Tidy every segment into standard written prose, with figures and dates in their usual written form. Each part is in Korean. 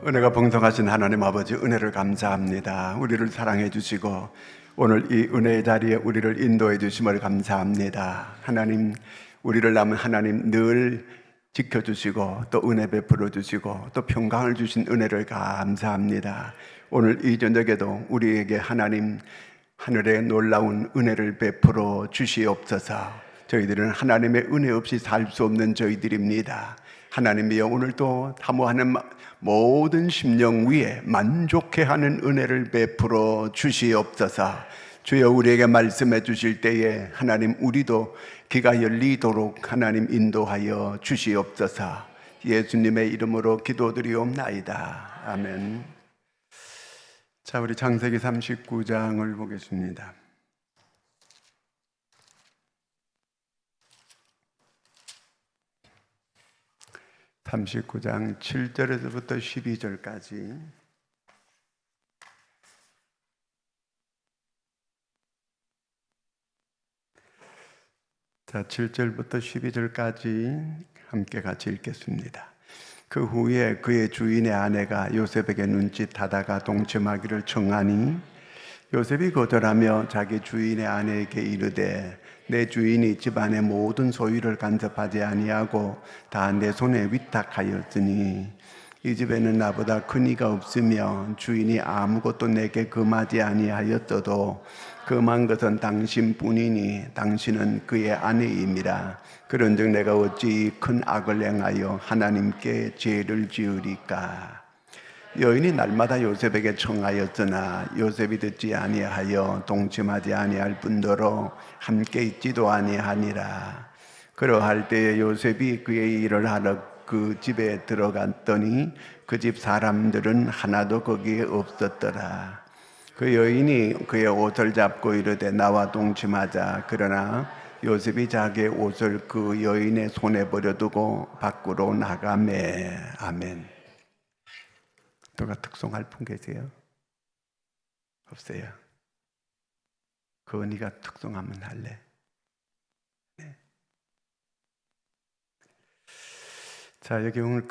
은혜가 풍성하신 하나님 아버지, 은혜를 감사합니다. 우리를 사랑해 주시고 오늘 이 은혜의 자리에 우리를 인도해 주심을 감사합니다. 하나님, 우리를 남은 하나님 늘 지켜주시고 또 은혜 베풀어 주시고 또 평강을 주신 은혜를 감사합니다. 오늘 이 저녁에도 우리에게 하나님 하늘의 놀라운 은혜를 베풀어 주시옵소서. 저희들은 하나님의 은혜 없이 살 수 없는 저희들입니다. 하나님이여, 오늘도 사모하는 모든 심령 위에 만족해 하는 은혜를 베풀어 주시옵소서. 주여, 우리에게 말씀해 주실 때에 하나님 우리도 귀가 열리도록 하나님 인도하여 주시옵소서. 예수님의 이름으로 기도드리옵나이다. 아멘. 자, 우리 창세기 39장을 보겠습니다. (39장) 7절에서부터 12절까지. 자, 7절부터 12절까지 함께 같이 읽겠습니다. 그 후에 그의 주인의 아내가 요셉에게 눈짓하다가 동침하기를 청하니 요셉이 거절하며 자기 주인의 아내에게 이르되, 내 주인이 집안의 모든 소유를 간섭하지 아니하고 다 내 손에 위탁하였으니 이 집에는 나보다 큰 이가 없으며 주인이 아무것도 내게 금하지 아니하였어도 금한 것은 당신뿐이니 당신은 그의 아내임이라. 그런즉 내가 어찌 큰 악을 행하여 하나님께 죄를 지으리까. 여인이 날마다 요셉에게 청하였으나 요셉이 듣지 아니하여 동침하지 아니할 뿐더러 함께 있지도 아니하니라. 그러할 때에 요셉이 그의 일을 하러 그 집에 들어갔더니 그 집 사람들은 하나도 거기에 없었더라. 그 여인이 그의 옷을 잡고 이르되, 나와 동침하자. 그러나 요셉이 자기의 옷을 그 여인의 손에 버려두고 밖으로 나가매. 아멘. 누가 특송할 분 계세요? 없어요? 그 언니가 특송하면 할래? 네. 자, 여기 오늘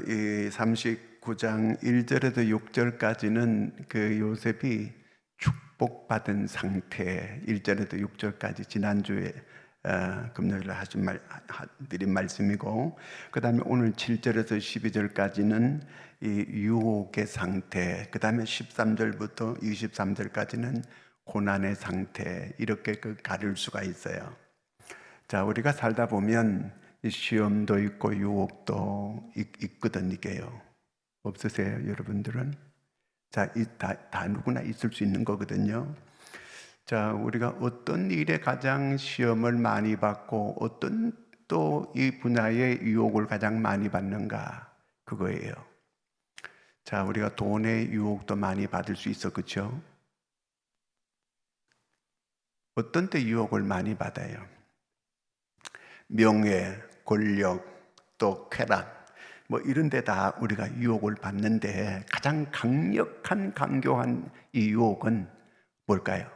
이 39장 1절에서 6절까지는 그 요셉이 축복받은 상태, 1절에서 6절까지 지난주에 금요일에 드린 말씀이고, 그 다음에 오늘 7절에서 12절까지는 이 유혹의 상태, 그 다음에 13절부터 23절까지는 고난의 상태, 이렇게 가릴 수가 있어요. 자, 우리가 살다 보면 시험도 있고 유혹도 있거든. 이게요, 없으세요 여러분들은? 자, 다 누구나 있을 수 있는 거거든요. 자, 우리가 어떤 일에 가장 시험을 많이 받고 어떤 또 이 분야의 유혹을 가장 많이 받는가, 그거예요. 자, 우리가 돈의 유혹도 많이 받을 수 있어, 그렇죠? 어떤 때 유혹을 많이 받아요? 명예, 권력, 또 쾌락, 뭐 이런 데 다 우리가 유혹을 받는데 가장 강력한 강교한 이 유혹은 뭘까요?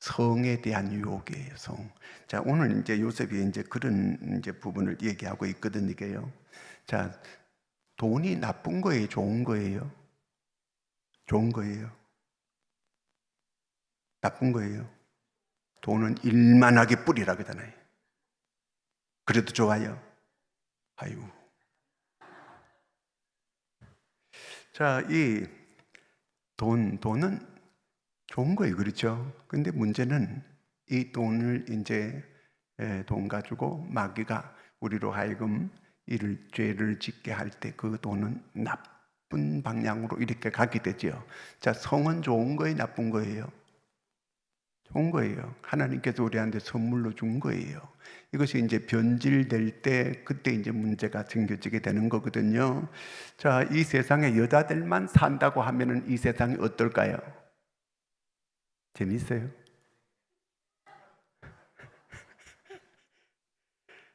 성에 대한 유혹이에요. 성. 자, 오늘 이제 요셉이 이제 그런 이제 부분을 얘기하고 있거든, 이게요. 자, 돈이 나쁜 거예요, 좋은 거예요? 좋은 거예요? 나쁜 거예요? 돈은 일만하게 뿌리라 그러잖아요. 그래도 좋아요? 아유. 자, 이 돈은 좋은 거예요, 그렇죠? 근데 문제는 이 돈을 이제 돈 가지고 마귀가 우리로 하여금 죄를 짓게 할 때 그 돈은 나쁜 방향으로 이렇게 가게 되죠. 자, 성은 좋은 거예요, 나쁜 거예요? 좋은 거예요. 하나님께서 우리한테 선물로 준 거예요. 이것이 이제 변질될 때 그때 이제 문제가 생겨지게 되는 거거든요. 자, 이 세상에 여자들만 산다고 하면은 이 세상이 어떨까요? 재밌어요?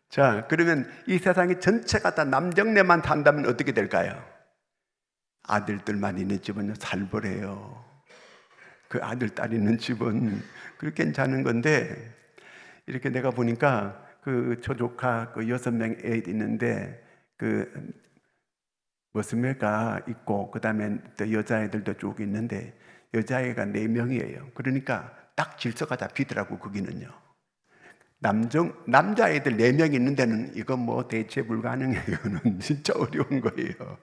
자, 그러면 이 세상이 전체가 다 남정네만 산다면 어떻게 될까요? 아들들만 있는 집은 살벌해요. 그 아들, 딸 있는 집은 그렇게 괜찮은 건데, 이렇게 내가 보니까 그 저 조카 그 6명 애 있는데 그 머스매가 있고 그다음에 또 여자애들도 쭉 있는데 여자애가 4명이에요. 그러니까 딱 질서가 잡히더라고 거기는요. 남자애들 4명 있는 데는 이건 뭐 대체 불가능해요. 이거는 진짜 어려운 거예요.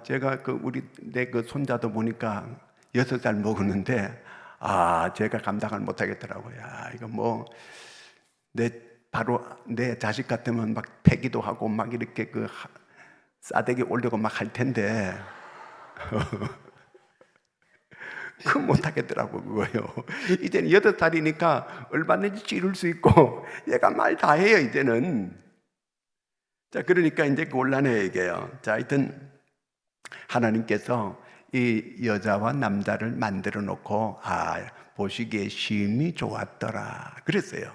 제가 내 손자도 보니까 6살 먹었는데, 제가 감당을 못 하겠더라고요. 이거 뭐, 바로 내 자식 같으면 막 패기도 하고 막 이렇게 싸대기 올리고 막 할 텐데, 그거 못 하겠더라고, 그거요. 이제는 8살이니까 얼마든지 찌를 수 있고, 얘가 말 다 해요, 이제는. 자, 그러니까 이제 곤란해요, 이게요. 자, 하여튼, 하나님께서 이 여자와 남자를 만들어 놓고 보시기에 심히 좋았더라 그랬어요.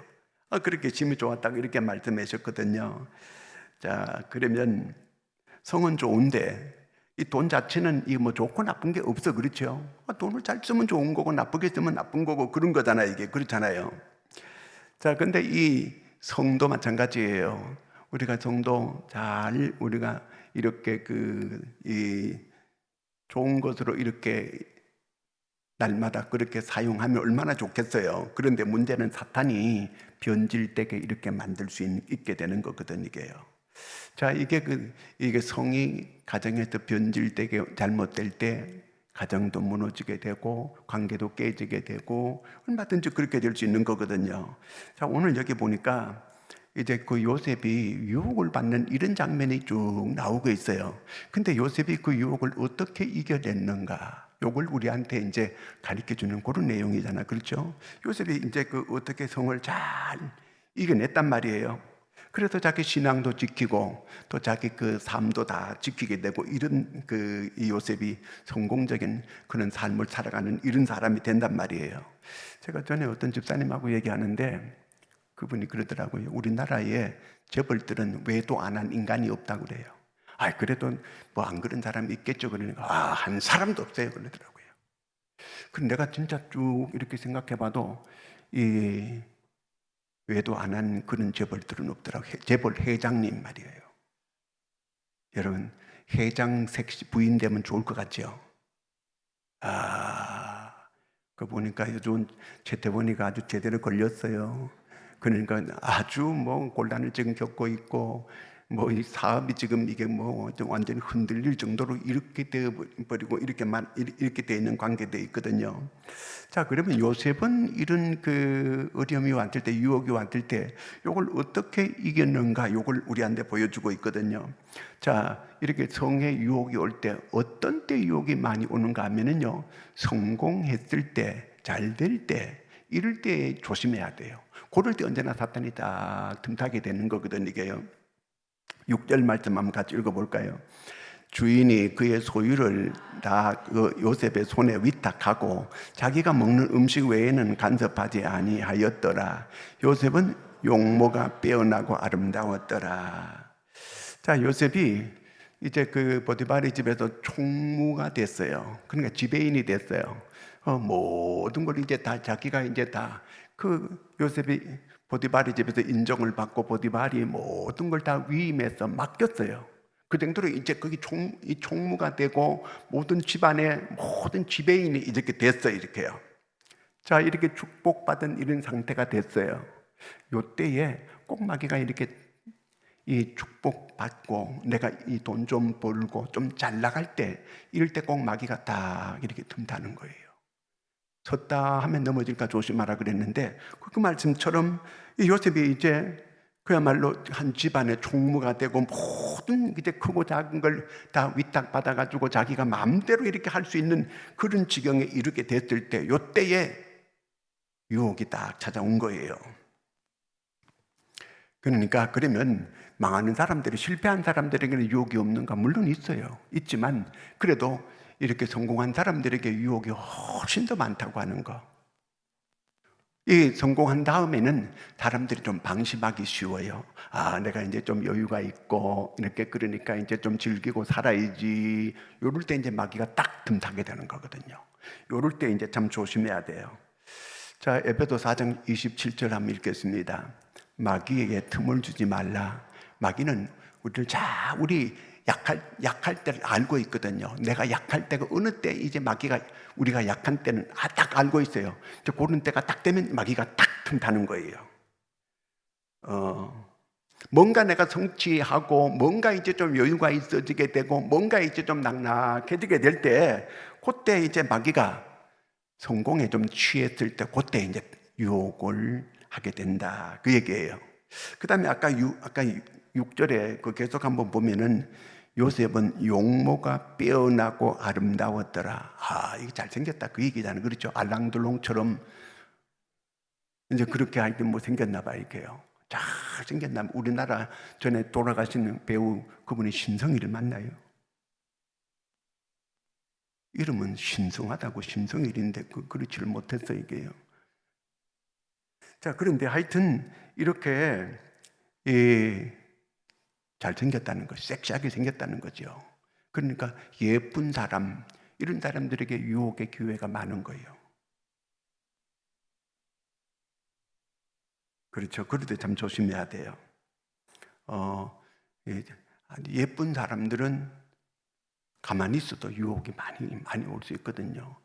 그렇게 심히 좋았다고 이렇게 말씀하셨거든요. 자, 그러면 성은 좋은데 이 돈 자체는 이 뭐 좋고 나쁜 게 없어, 그렇죠? 돈을 잘 쓰면 좋은 거고 나쁘게 쓰면 나쁜 거고 그런 거잖아요, 이게. 그렇잖아요. 자, 근데 이 성도 마찬가지예요. 우리가 성도 잘 우리가 이렇게 이 좋은 것으로 이렇게 날마다 그렇게 사용하면 얼마나 좋겠어요. 그런데 문제는 사탄이 변질되게 이렇게 만들 수 있게 되는 거거든, 이게요. 자, 이게 성이 가정에서 변질되게 잘못될 때 가정도 무너지게 되고 관계도 깨지게 되고 얼마든지 그렇게 될 수 있는 거거든요. 자, 오늘 여기 보니까 이제 그 요셉이 유혹을 받는 이런 장면이 쭉 나오고 있어요. 근데 요셉이 그 유혹을 어떻게 이겨냈는가? 요걸 우리한테 이제 가르쳐 주는 그런 내용이잖아. 그렇죠? 요셉이 이제 어떻게 성을 잘 이겨냈단 말이에요. 그래서 자기 신앙도 지키고 또 자기 삶도 다 지키게 되고 이런 이 요셉이 성공적인 그런 삶을 살아가는 이런 사람이 된단 말이에요. 제가 전에 어떤 집사님하고 얘기하는데 그분이 그러더라고요. 우리나라에 재벌들은 외도 안 한 인간이 없다고 그래요. 그래도 뭐 안 그런 사람이 있겠죠. 그러니까 한 사람도 없어요. 그러더라고요. 그럼 내가 진짜 쭉 이렇게 생각해 봐도 이 외도 안 한 그런 재벌들은 없더라고요. 재벌 회장님 말이에요. 여러분, 회장 섹시 부인 되면 좋을 것 같죠? 그 보니까 요즘 최태원이가 아주 제대로 걸렸어요. 그러니까 아주 뭐 곤란을 지금 겪고 있고 뭐 이 사업이 지금 이게 뭐 완전히 흔들릴 정도로 이렇게 되어버리고 이렇게 돼 있는 관계돼 있거든요. 자, 그러면 요셉은 이런 어려움이 왔을 때, 유혹이 왔을 때 이걸 어떻게 이겼는가, 이걸 우리한테 보여주고 있거든요. 자, 이렇게 성의 유혹이 올 때 어떤 때 유혹이 많이 오는가 하면은요, 성공했을 때, 잘 될 때, 이럴 때 조심해야 돼요. 그럴 때 언제나 사탄이 딱 틈타게 되는 거거든요, 이게요. 6절 말씀 한번 같이 읽어볼까요? 주인이 그의 소유를 다 요셉의 손에 위탁하고 자기가 먹는 음식 외에는 간섭하지 아니하였더라. 요셉은 용모가 빼어나고 아름다웠더라. 자, 요셉이 이제 보디바리 집에서 총무가 됐어요. 그러니까 지배인이 됐어요. 모든 걸 이제 다 자기가 이제 다 요셉이 보디바리 집에서 인정을 받고 보디바리 모든 걸 다 위임해서 맡겼어요. 그 정도로 이제 거기 총무가 되고 모든 집안의 모든 지배인이 이렇게 됐어요. 이렇게요. 자, 이렇게 축복받은 이런 상태가 됐어요. 요때에 꼭 마귀가 이렇게 이 축복받고 내가 이 돈 좀 벌고 좀 잘 나갈 때 이럴 때 꼭 마귀가 딱 이렇게 틈타는 거예요. 섰다 하면 넘어질까 조심하라 그랬는데 그 말씀처럼 이 요셉이 이제 그야말로 한 집안의 총무가 되고 모든 이제 크고 작은 걸 다 위탁받아가지고 자기가 마음대로 이렇게 할 수 있는 그런 지경에 이르게 됐을 때 요때에 유혹이 딱 찾아온 거예요. 그러니까 그러면 망하는 사람들이, 실패한 사람들에게는 유혹이 없는가? 물론 있어요. 있지만 그래도 이렇게 성공한 사람들에게 유혹이 훨씬 더 많다고 하는 거. 이 성공한 다음에는 사람들이 좀 방심하기 쉬워요. 내가 이제 좀 여유가 있고 이렇게 그러니까 이제 좀 즐기고 살아야지. 요럴 때 이제 마귀가 딱 틈타게 되는 거거든요. 요럴 때 이제 참 조심해야 돼요. 자, 에베소 4장 27절 한번 읽겠습니다. 마귀에게 틈을 주지 말라. 마귀는 우리 약할 때를 알고 있거든요. 내가 약할 때가 어느 때 이제 마귀가 우리가 약한 때는 딱 알고 있어요. 이제 그런 때가 딱 되면 마귀가 딱 틈타는 거예요. 뭔가 내가 성취하고 뭔가 이제 좀 여유가 있어지게 되고 뭔가 이제 좀 낙낙해지게 될 때 그때 이제 마귀가 성공에 좀 취했을 때 그때 이제 유혹을 하게 된다. 그 얘기예요. 그 다음에 아까 6절에 그 계속 한번 보면은 요셉은 용모가 빼어나고 아름다웠더라. 이게 잘생겼다. 그 얘기잖아요. 그렇죠. 알랑들롱처럼 이제 그렇게 할 때 뭐 생겼나 봐, 이게요. 잘생겼나 봐. 우리나라 전에 돌아가신 배우 그분이 신성이를 만나요. 이름은 신성하다고 신성일인데 그렇지를 못했어, 이게요. 자, 그런데 하여튼 이렇게 잘생겼다는 거, 섹시하게 생겼다는 거죠. 그러니까 예쁜 사람, 이런 사람들에게 유혹의 기회가 많은 거예요. 그렇죠. 그럴 때 참 조심해야 돼요. 예쁜 사람들은 가만히 있어도 유혹이 많이 올 수 있거든요.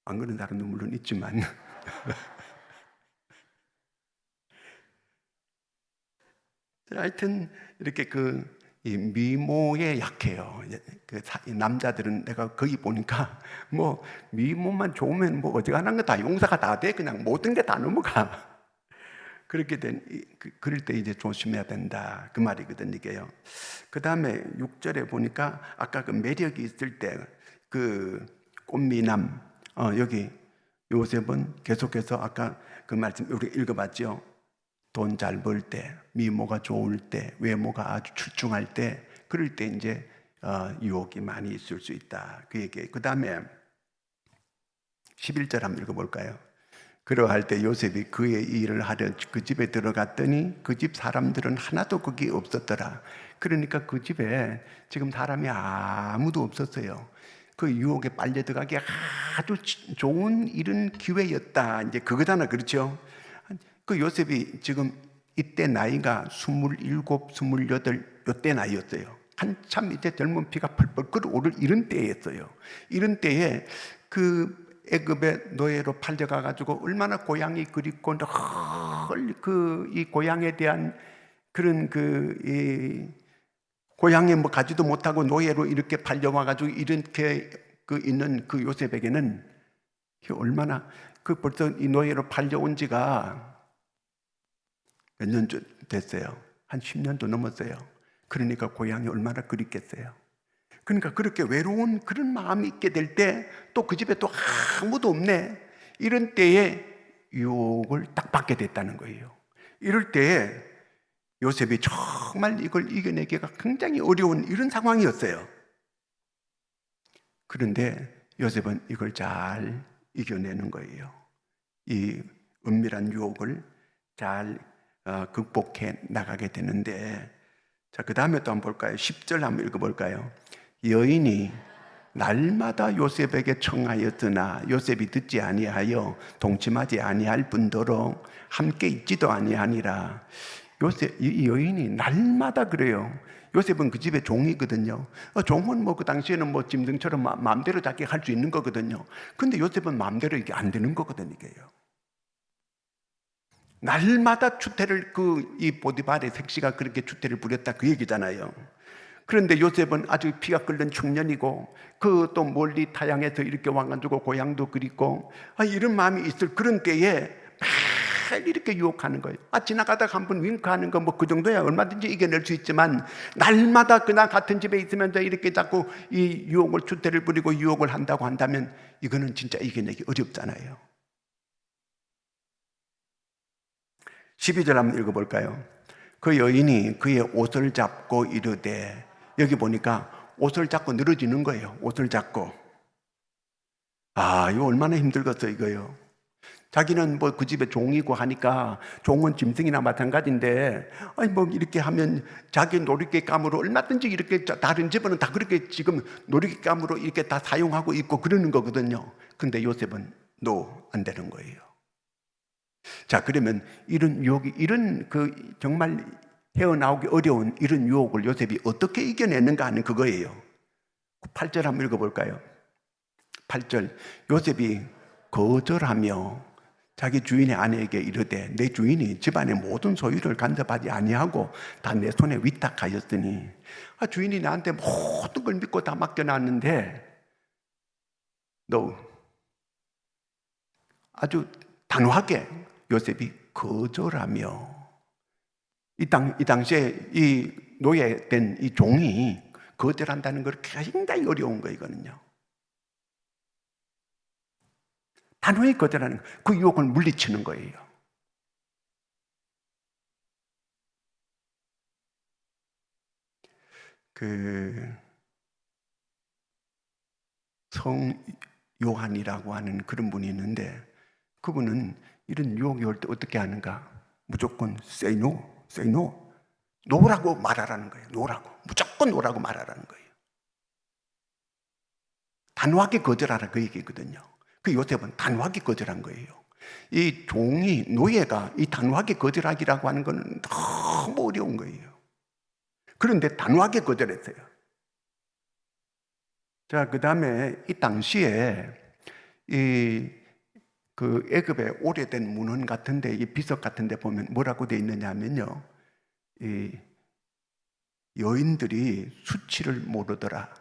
안 그런 사람도 물론 있지만. 하여튼 이렇게 이 미모에 약해요. 남자들은 내가 거기 보니까 뭐 미모만 좋으면 뭐 어지간한 거 다 용서가 다 돼. 그냥 모든 게 다 넘어가. 그럴 때 이제 조심해야 된다. 그 말이거든, 이게요. 그 다음에 6절에 보니까 아까 그 매력이 있을 때 그 꽃미남, 여기 요셉은 계속해서 아까 그 말씀 우리 읽어봤죠. 돈 잘 벌 때, 미모가 좋을 때, 외모가 아주 출중할 때, 그럴 때 이제 유혹이 많이 있을 수 있다. 그 얘기. 그 다음에 11절 한번 읽어볼까요? 그러할 때 요셉이 그의 일을 하려 그 집에 들어갔더니 그 집 사람들은 하나도 거기 없었더라. 그러니까 그 집에 지금 사람이 아무도 없었어요. 그 유혹에 빨려 들어가기 아주 좋은 이런 기회였다. 이제 그거잖아, 그렇죠? 그 요셉이 지금 이때 나이가 27, 28 이때 나이였어요. 한참 이제 젊은 피가 펄펄 끓어오를 이런 때였어요. 이런 때에 그 애굽의 노예로 팔려가 가지고 얼마나 고향이 그립고 이 고향에 대한 그런 이 고향에 뭐 가지도 못하고 노예로 이렇게 팔려와 가지고 이렇게 있는 그 요셉에게는 얼마나 벌써 이 노예로 팔려온 지가 몇 년 됐어요. 한 10년도 넘었어요. 그러니까 고향이 얼마나 그립겠어요. 그러니까 그렇게 외로운 그런 마음이 있게 될 때 또 그 집에 또 아무도 없네. 이런 때에 유혹을 딱 받게 됐다는 거예요. 이럴 때에 요셉이 정말 이걸 이겨내기가 굉장히 어려운 이런 상황이었어요. 그런데 요셉은 이걸 잘 이겨내는 거예요. 이 은밀한 유혹을 잘 극복해 나가게 되는데, 자, 그 다음에 또 한번 볼까요? 10절 한번 읽어볼까요? 여인이 날마다 요셉에게 청하였으나 요셉이 듣지 아니하여 동침하지 아니할 뿐더러 함께 있지도 아니하니라. 이 여인이 날마다 그래요. 요셉은 그 집의 종이거든요. 종은 뭐 그 당시에는 뭐 짐승처럼 마음대로 자기 할 수 있는 거거든요. 근데 요셉은 마음대로 이게 안 되는 거거든요, 이게요. 날마다 추태를 이 보디발의 색시가 그렇게 추태를 부렸다 그 얘기잖아요. 그런데 요셉은 아주 피가 끓는 청년이고 그 또 멀리 타향에서 이렇게 와가지고 고향도 그립고 이런 마음이 있을 그런 때에 매일 이렇게 유혹하는 거예요. 지나가다가 한번 윙크하는 거 뭐 그 정도야 얼마든지 이겨낼 수 있지만 날마다 그날 같은 집에 있으면서 이렇게 자꾸 이 유혹을 추태를 부리고 유혹을 한다고 한다면 이거는 진짜 이겨내기 어렵잖아요. 12절 한번 읽어볼까요? 그 여인이 그의 옷을 잡고 이르되, 여기 보니까 옷을 잡고 늘어지는 거예요. 옷을 잡고. 이거 얼마나 힘들겠어 이거요. 자기는 뭐 그 집에 종이고 하니까 종은 짐승이나 마찬가지인데 뭐 이렇게 하면 자기 놀이개감으로 얼마든지 이렇게 다른 집은 다 그렇게 지금 놀이개감으로 이렇게 다 사용하고 있고 그러는 거거든요. 근데 요셉은 안 되는 거예요. 자, 그러면 이런 유혹이, 이런 정말 헤어나오기 어려운 이런 유혹을 요셉이 어떻게 이겨내는가 하는 그거예요. 8절 한번 읽어볼까요? 8절, 요셉이 거절하며 자기 주인의 아내에게 이르되 내 주인이 집안의 모든 소유를 간섭하지 아니하고 다 내 손에 위탁하였으니, 주인이 나한테 모든 걸 믿고 다 맡겨놨는데 너 아주 단호하게 요셉이 거절하며, 이 당시에 이 노예된 이 종이 거절한다는 걸 굉장히 어려운 거거든요. 단호히 거절하는 그 유혹을 물리치는 거예요. 성 요한이라고 하는 그런 분이 있는데, 그분은 이런 유혹이 올 때 어떻게 하는가? 무조건 say no, say no. 노라고 말하라는 거예요. 노라고. 무조건 노라고 말하라는 거예요. 단호하게 거절하라 그 얘기거든요. 그 요셉은 단호하게 거절한 거예요. 이 종이, 노예가 이 단호하게 거절하기라고 하는 건 너무 어려운 거예요. 그런데 단호하게 거절했어요. 자, 그 다음에 이 당시에 그 애굽의 오래된 문헌 같은데, 이 비석 같은데 보면 뭐라고 되어 있느냐 하면요, 이 여인들이 수치를 모르더라.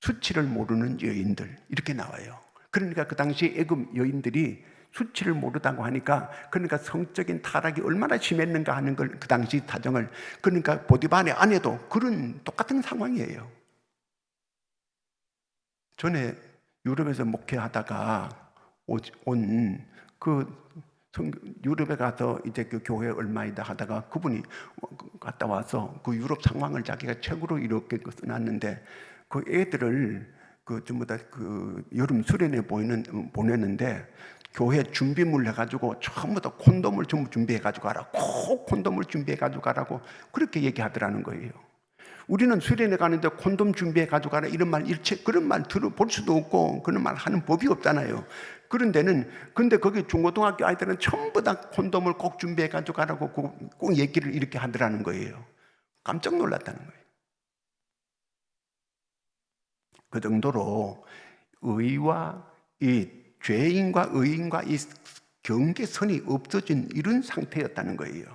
수치를 모르는 여인들, 이렇게 나와요. 그러니까 그 당시 애굽 여인들이 수치를 모르다고 하니까, 그러니까 성적인 타락이 얼마나 심했는가 하는 걸, 그 당시 사정을, 그러니까 보디발의 아내도 그런 똑같은 상황이에요. 전에 유럽에서 목회하다가 유럽에 가서 이제 그 교회 얼마이다 하다가 그분이 갔다 와서 그 유럽 상황을 자기가 책으로 이렇게 써놨는데, 그 애들을 전부 다 여름 수련회 보내는데 교회 준비물 해가지고 전부 다 콘돔을 전부 준비해가지고 가라. 꼭 콘돔을 준비해가지고 가라고 그렇게 얘기하더라는 거예요. 우리는 수련회 가는데 콘돔 준비해가지고 가라 이런 말, 그런 말 들어볼 수도 없고 그런 말 하는 법이 없잖아요. 근데 거기 중고등학교 아이들은 전부 다 콘돔을 꼭 준비해가지고 가라고 꼭 얘기를 이렇게 하더라는 거예요. 깜짝 놀랐다는 거예요. 그 정도로 죄인과 의인과 이 경계선이 없어진 이런 상태였다는 거예요.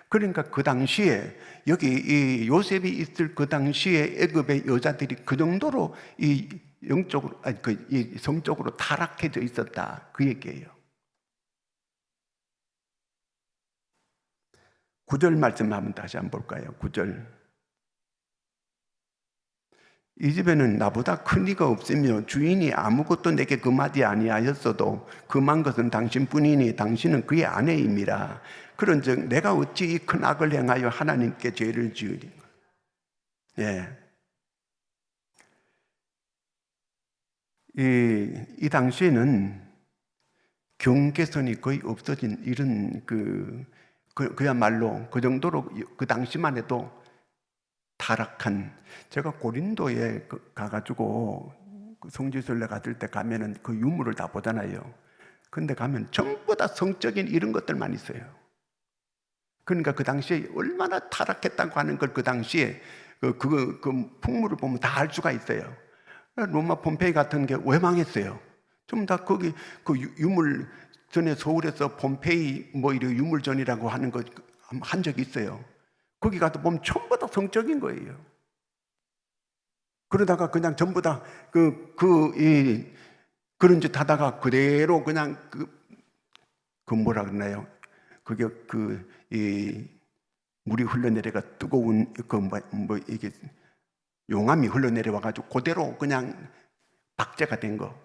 그러니까 그 당시에 여기 이 요셉이 있을 그 당시에 애굽의 여자들이 그 정도로 이 영적으로, 이 성적으로 타락해져 있었다, 그 얘기예요. 9절 말씀 한번 다시 한번 볼까요? 9절. 이 집에는 나보다 큰 이가 없으며 주인이 아무것도 내게 금하지 아니하였어도 금한 것은 당신뿐이니 당신은 그의 아내임이라. 그런즉 내가 어찌 이 큰 악을 행하여 하나님께 죄를 지으리까? 예. 이 당시에는 경계선이 거의 없어진 이런 그야말로 그 정도로 그 당시만 해도 타락한. 제가 고린도에 가가지고 성지순례 갔을 때 가면은 그 유물을 다 보잖아요. 근데 가면 전부 다 성적인 이런 것들만 있어요. 그러니까 그 당시에 얼마나 타락했다고 하는 걸 그 당시에 그 풍물을 보면 다 알 수가 있어요. 로마 폼페이 같은 게 왜 망했어요? 좀 다 거기 그 유물 전에 서울에서 폼페이 뭐 이런 유물전이라고 하는 거 한 적이 있어요. 거기 가서 보면 전부 다 성적인 거예요. 그러다가 그냥 전부 다 그런 짓 하다가 그대로 그냥 뭐라 그러나요? 그게 물이 흘러내려가 뜨거운 이게 용암이 흘러내려와가지고 그대로 그냥 박제가 된 거,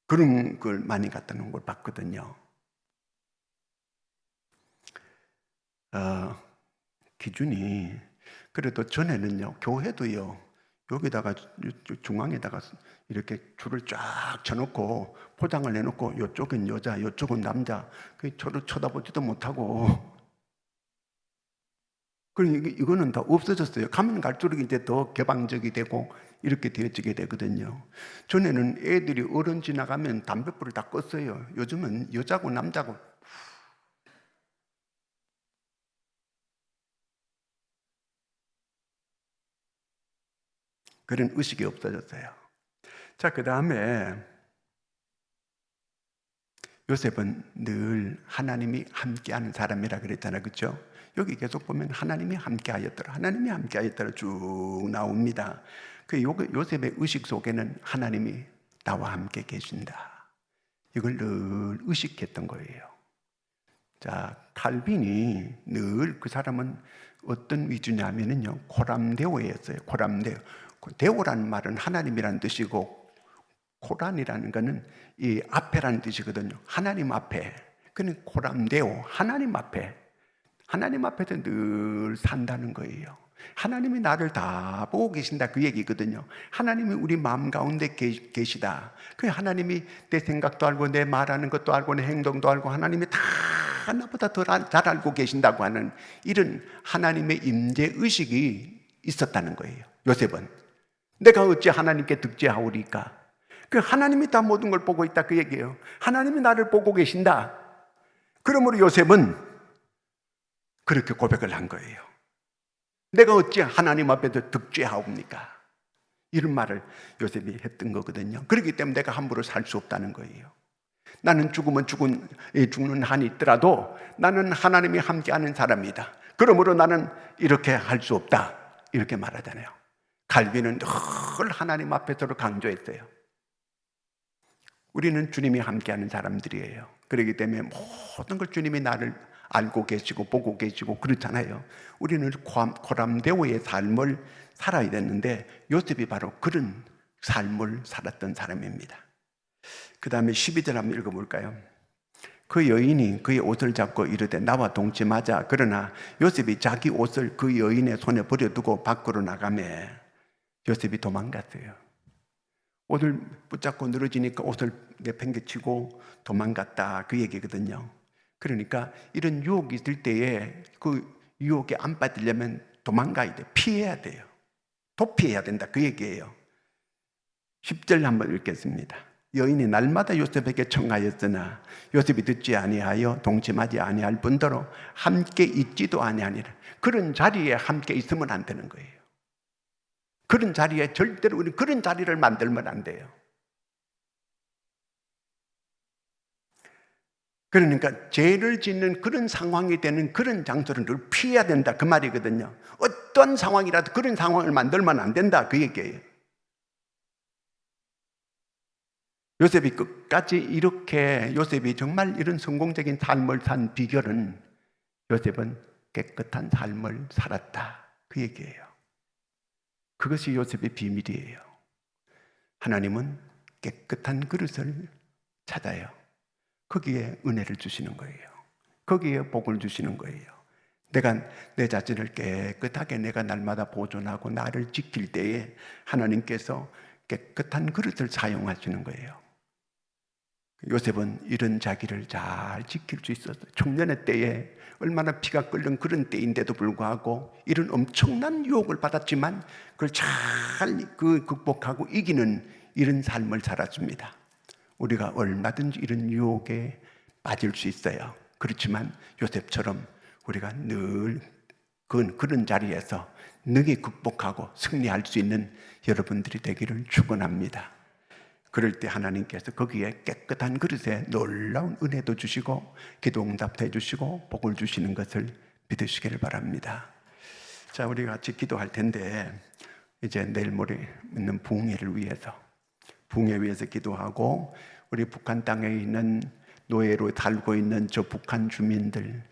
그런 걸 많이 갖다 놓은 걸 봤거든요. 기준이, 그래도 전에는요, 교회도요, 여기다가 중앙에다가 이렇게 줄을 쫙 쳐놓고 포장을 해놓고 이쪽은 여자, 이쪽은 남자, 저를 쳐다보지도 못하고. 그러니까 이거는 다 없어졌어요. 가면 갈수록 이제 더 개방적이 되고 이렇게 되어지게 되거든요. 전에는 애들이 어른 지나가면 담뱃불을 다 껐어요. 요즘은 여자고 남자고 그런 의식이 없어졌어요. 자, 그 다음에 요셉은 늘 하나님이 함께하는 사람이라 그랬잖아요, 그렇죠? 여기 계속 보면 하나님이 함께하였더라, 하나님이 함께하였더라 쭉 나옵니다. 그 요셉의 의식 속에는 하나님이 나와 함께 계신다, 이걸 늘 의식했던 거예요. 자, 칼빈이 늘 그 사람은 어떤 위주냐면요, 코람데오였어요. 코람데오. 데오라는 말은 하나님이라는 뜻이고, 코란이라는 것은 이 앞에라는 뜻이거든요. 하나님 앞에. 그는 코람데오, 하나님 앞에. 하나님 앞에서 늘 산다는 거예요. 하나님이 나를 다 보고 계신다, 그 얘기거든요. 하나님이 우리 마음 가운데 계시다. 그 하나님이 내 생각도 알고 내 말하는 것도 알고 내 행동도 알고 하나님이 다 나보다 더 잘 알고 계신다고 하는 이런 하나님의 임재 의식이 있었다는 거예요. 요셉은 내가 어찌 하나님께 득죄하오리까? 그 하나님이 다 모든 걸 보고 있다, 그 얘기예요. 하나님이 나를 보고 계신다. 그러므로 요셉은 그렇게 고백을 한 거예요. 내가 어찌 하나님 앞에서 득죄하옵니까? 이런 말을 요셉이 했던 거거든요. 그렇기 때문에 내가 함부로 살 수 없다는 거예요. 나는 죽으면 죽는 한이 있더라도 나는 하나님이 함께하는 사람이다. 그러므로 나는 이렇게 할 수 없다, 이렇게 말하잖아요. 칼빈은 늘 하나님 앞에서를 강조했어요. 우리는 주님이 함께하는 사람들이에요. 그렇기 때문에 모든 걸 주님이 나를 알고 계시고 보고 계시고 그렇잖아요. 우리는 코람데오의 삶을 살아야 되는데 요셉이 바로 그런 삶을 살았던 사람입니다. 그 다음에 12절 한번 읽어볼까요? 그 여인이 그의 옷을 잡고 이르되 나와 동침하자. 그러나 요셉이 자기 옷을 그 여인의 손에 버려두고 밖으로 나가매 요셉이 도망갔어요. 옷을 붙잡고 늘어지니까 옷을 내팽개치고 도망갔다, 그 얘기거든요. 그러니까 이런 유혹이 있을 때에 그 유혹에 안 빠지려면 도망가야 돼요. 피해야 돼요. 도피해야 된다, 그 얘기예요. 10절 한번 읽겠습니다. 여인이 날마다 요셉에게 청하였으나 요셉이 듣지 아니하여 동침하지 아니할 뿐더러 함께 있지도 아니하니라. 그런 자리에 함께 있으면 안 되는 거예요. 그런 자리에 절대로 우리 그런 자리를 만들면 안 돼요. 그러니까 죄를 짓는 그런 상황이 되는 그런 장소를 늘 피해야 된다, 그 말이거든요. 어떤 상황이라도 그런 상황을 만들면 안 된다, 그 얘기예요. 요셉이 끝까지 이렇게, 요셉이 정말 이런 성공적인 삶을 산 비결은 요셉은 깨끗한 삶을 살았다, 그 얘기예요. 그것이 요셉의 비밀이에요. 하나님은 깨끗한 그릇을 찾아요. 거기에 은혜를 주시는 거예요. 거기에 복을 주시는 거예요. 내가 내 자신을 깨끗하게 내가 날마다 보존하고 나를 지킬 때에 하나님께서 깨끗한 그릇을 사용하시는 거예요. 요셉은 이런 자기를 잘 지킬 수 있었어요. 청년의 때에 얼마나 피가 끓는 그런 때인데도 불구하고 이런 엄청난 유혹을 받았지만 그걸 잘 극복하고 이기는 이런 삶을 살았습니다. 우리가 얼마든지 이런 유혹에 빠질 수 있어요. 그렇지만 요셉처럼 우리가 늘 그런 자리에서 능히 극복하고 승리할 수 있는 여러분들이 되기를 축원합니다. 그럴 때 하나님께서 거기에 깨끗한 그릇에 놀라운 은혜도 주시고 기도 응답도 해주시고 복을 주시는 것을 믿으시기를 바랍니다. 자, 우리 같이 기도할 텐데 이제 내일 모레 있는 붕해를 위해서, 붕해 위해서 기도하고 우리 북한 땅에 있는 노예로 살고 있는 저 북한 주민들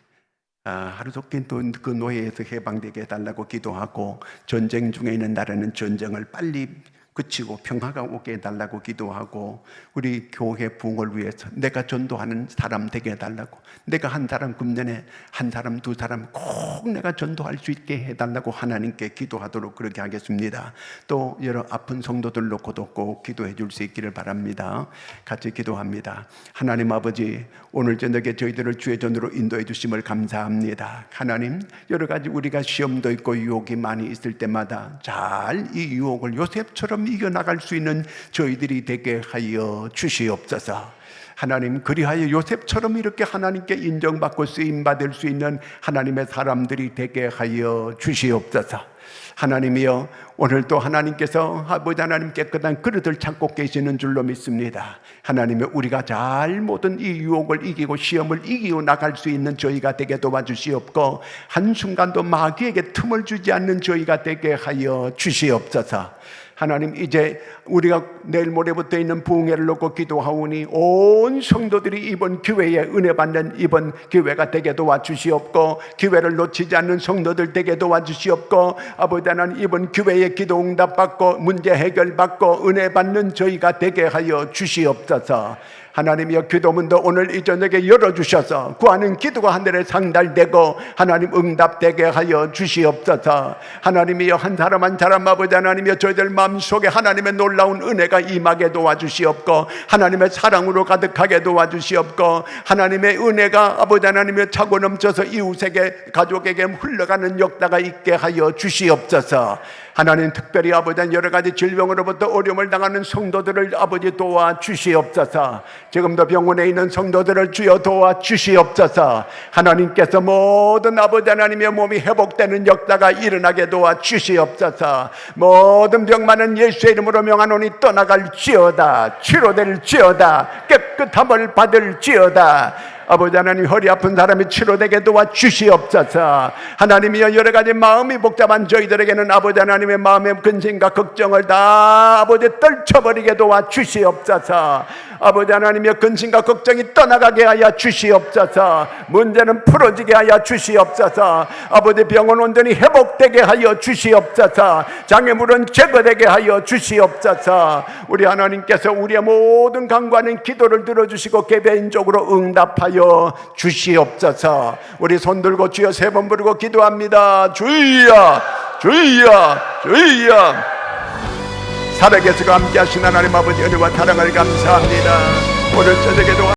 하루속히 또 그 노예에서 해방되게 해달라고 기도하고, 전쟁 중에 있는 나라는 전쟁을 빨리 그치고 평화가 오게 해달라고 기도하고, 우리 교회 부흥을 위해서 내가 전도하는 사람 되게 해달라고, 내가 한 사람 금년에 한 사람 두 사람 꼭 내가 전도할 수 있게 해달라고 하나님께 기도하도록 그렇게 하겠습니다. 또 여러 아픈 성도들 놓고도 꼭 기도해 줄 수 있기를 바랍니다. 같이 기도합니다. 하나님 아버지, 오늘 저녁에 저희들을 주의 전으로 인도해 주심을 감사합니다. 하나님, 여러 가지 우리가 시험도 있고 유혹이 많이 있을 때마다 잘 이 유혹을 요셉처럼 이겨나갈 수 있는 저희들이 되게 하여 주시옵소서. 하나님, 그리하여 요셉처럼 이렇게 하나님께 인정받고 쓰임받을 수 있는 하나님의 사람들이 되게 하여 주시옵소서. 하나님이여, 오늘도 하나님께서 아버지 하나님 깨끗한 그릇을 찾고 계시는 줄로 믿습니다. 하나님의 우리가 잘 모든 이 유혹을 이기고 시험을 이기고 나갈 수 있는 저희가 되게 도와주시옵고, 한순간도 마귀에게 틈을 주지 않는 저희가 되게 하여 주시옵소서. 하나님, 이제 우리가 내일 모레부터 있는 부흥회를 놓고 기도하오니 온 성도들이 이번 기회에 은혜 받는 이번 기회가 되게 도와주시옵고, 기회를 놓치지 않는 성도들 되게 도와주시옵고, 아버지 하나님 이번 기회에 기도 응답받고 문제 해결받고 은혜 받는 저희가 되게 하여 주시옵소서. 하나님이여, 기도문도 오늘 이 저녁에 열어주셔서 구하는 기도가 하늘에 상달되고 하나님 응답되게 하여 주시옵소서. 하나님이여, 한 사람 한 사람 아버지 하나님이여, 저희들 마음속에 하나님의 놀라운 은혜가 임하게 도와주시옵고, 하나님의 사랑으로 가득하게 도와주시옵고, 하나님의 은혜가 아버지 하나님이여 차고 넘쳐서 이웃에게 가족에게 흘러가는 역사가 있게 하여 주시옵소서. 하나님, 특별히 아버지 여러 가지 질병으로부터 어려움을 당하는 성도들을 아버지 도와주시옵소서. 지금도 병원에 있는 성도들을 주여 도와주시옵소서. 하나님께서 모든 아버지 하나님의 몸이 회복되는 역사가 일어나게 도와주시옵소서. 모든 병만은 예수의 이름으로 명하노니 떠나갈지어다. 치료될지어다. 깨끗함을 받을지어다. 아버지 하나님, 허리 아픈 사람이 치료되게 도와주시옵소서. 하나님이여, 여러 가지 마음이 복잡한 저희들에게는 아버지 하나님의 마음의 근심과 걱정을 다 아버지 떨쳐버리게 도와주시옵소서. 아버지 하나님의 근심과 걱정이 떠나가게 하여 주시옵소서. 문제는 풀어지게 하여 주시옵소서. 아버지, 병은 온전히 회복되게 하여 주시옵소서. 장애물은 제거되게 하여 주시옵소서. 우리 하나님께서 우리의 모든 간구하는 기도를 들어주시고 개별적으로 응답하여 주시옵소서. 우리 손들고 주여 세 번 부르고 기도합니다. 주여, 주여, 주여. 살아계시고 함께 하신 하나님 아버지, 은혜와 사랑을 감사합니다. 오늘 저녁에도